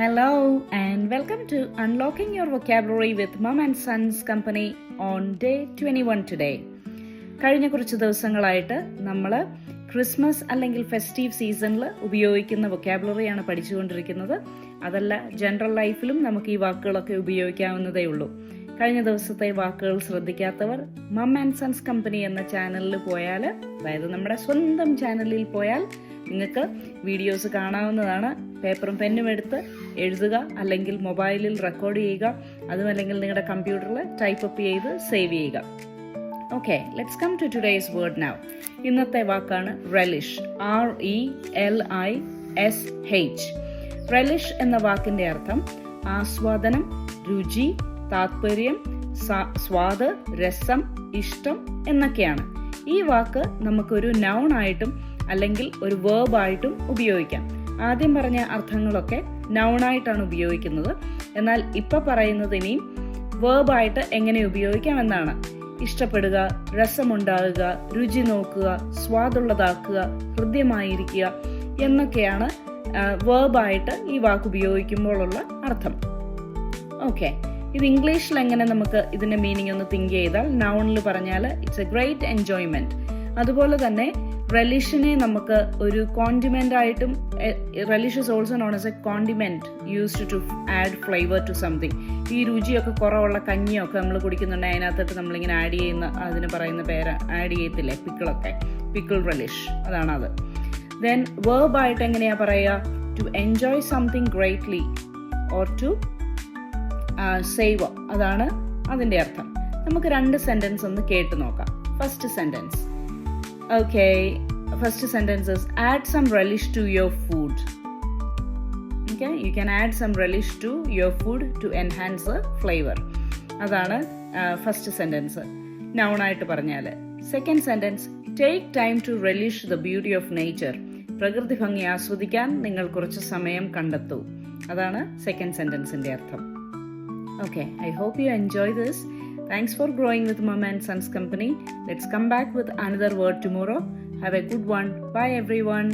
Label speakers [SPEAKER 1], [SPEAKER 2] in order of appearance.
[SPEAKER 1] Hello and welcome to Unlocking Your Vocabulary with Mom and Sons Company on day 21 today. കഴിഞ്ഞ കുറച്ച് ദിവസങ്ങളായിട്ട് നമ്മൾ Christmas അല്ലെങ്കിൽ festive സീസണിൽ ഉപയോഗിക്കുന്ന വൊക്കാബുലറിയാണ് പഠിച്ചുകൊണ്ടിരിക്കുന്നത്. അതല്ല, ജനറൽ ലൈഫിലും നമുക്ക് ഈ വാക്കുകളൊക്കെ ഉപയോഗിക്കാവുന്നതേ ഉള്ളൂ. കഴിഞ്ഞ ദിവസത്തെ വാക്കുകൾ ശ്രദ്ധിക്കാത്തവർ മം ആൻഡ് സൺസ് കമ്പനി എന്ന ചാനലിൽ പോയാൽ, അതായത് നമ്മുടെ സ്വന്തം ചാനലിൽ പോയാൽ നിങ്ങൾക്ക് വീഡിയോസ് കാണാവുന്നതാണ്. പേപ്പറും പെന്നും എടുത്ത് എഴുതുക, അല്ലെങ്കിൽ മൊബൈലിൽ റെക്കോർഡ് ചെയ്യുക, അതുമല്ലെങ്കിൽ നിങ്ങളുടെ കമ്പ്യൂട്ടറിൽ ടൈപ്പ് അപ്പ് ചെയ്ത് സേവ് ചെയ്യുക. Okay, let's come to today's word now. ഇന്നത്തെ വാക്കാണ് relish. RELISH. relish എന്ന വാക്കിന്റെ അർത്ഥം ആസ്വാദനം, രുചി, താത്പര്യം, സ്വാദ്, രസം, ഇഷ്ടം എന്നൊക്കെയാണ്. ഈ വാക്ക് നമുക്കൊരു നൗൺ ആയിട്ടും അല്ലെങ്കിൽ ഒരു വേർബ് ആയിട്ടും ഉപയോഗിക്കാം. ആദ്യം പറഞ്ഞ അർത്ഥങ്ങളൊക്കെ നൗണായിട്ടാണ് ഉപയോഗിക്കുന്നത്. എന്നാൽ ഇപ്പൊ പറയുന്നത് ഇനിയും വേർബായിട്ട് എങ്ങനെ ഉപയോഗിക്കാമെന്നാണ്. ഇഷ്ടപ്പെടുക, രസമുണ്ടാകുക, രുചി നോക്കുക, സ്വാദുള്ളതാക്കുക, ഹൃദ്യമായിരിക്കുക എന്നൊക്കെയാണ് വേർബായിട്ട് ഈ വാക്ക് ഉപയോഗിക്കുമ്പോഴുള്ള അർത്ഥം. ഓക്കെ, ഇത് ഇംഗ്ലീഷിൽ എങ്ങനെ നമുക്ക് ഇതിന്റെ മീനിങ് ഒന്ന് തിങ്ക് ചെയ്താൽ, നൗണിൽ പറഞ്ഞാൽ ഇറ്റ്സ് എ ഗ്രേറ്റ് എൻജോയ്മെന്റ്. അതുപോലെ തന്നെ റെലിഷിനെ നമുക്ക് ഒരു കോണ്ടിമെന്റ് ആയിട്ടും, relish is also known as a condiment used to add flavour to something. ഈ രുചിയൊക്കെ കുറവുള്ള കഞ്ഞിയൊക്കെ നമ്മൾ കുടിക്കുന്നുണ്ടെങ്കിൽ അതിനകത്തിട്ട് നമ്മളിങ്ങനെ ആഡ് ചെയ്യുന്ന, അതിന് പറയുന്ന പേര് ആഡ് ചെയ്യത്തില്ലേ, പിക്കിളൊക്കെ, പിക്കിൾ റെലിഷ്, അതാണ് അത്. ദെൻ വേർബായിട്ട് എങ്ങനെയാ പറയുക? To enjoy something greatly or to save, അതാണ് അതിന്റെ അർത്ഥം. നമുക്ക് രണ്ട് സെന്റൻസ് ഒന്ന് കേട്ട് നോക്കാം. First sentence. Okay, first sentence is add some relish to your food. Okay, you can add some relish to your food to enhance the flavor. അതാണ് first sentence, noun ആയിട്ട് പറഞ്ഞാൽ. Second sentence, take time to relish the beauty of nature. പ്രകൃതി ഭംഗി ആസ്വദിക്കാൻ നിങ്ങൾ കുറച്ച് സമയം കണ്ടെത്തൂ. അതാണ് സെക്കൻഡ് സെന്റൻസിന്റെ അർത്ഥം. Okay, I hope you enjoy this. Thanks for growing with Mom and Sons Company. Let's come back with another word tomorrow. Have a good one. Bye everyone.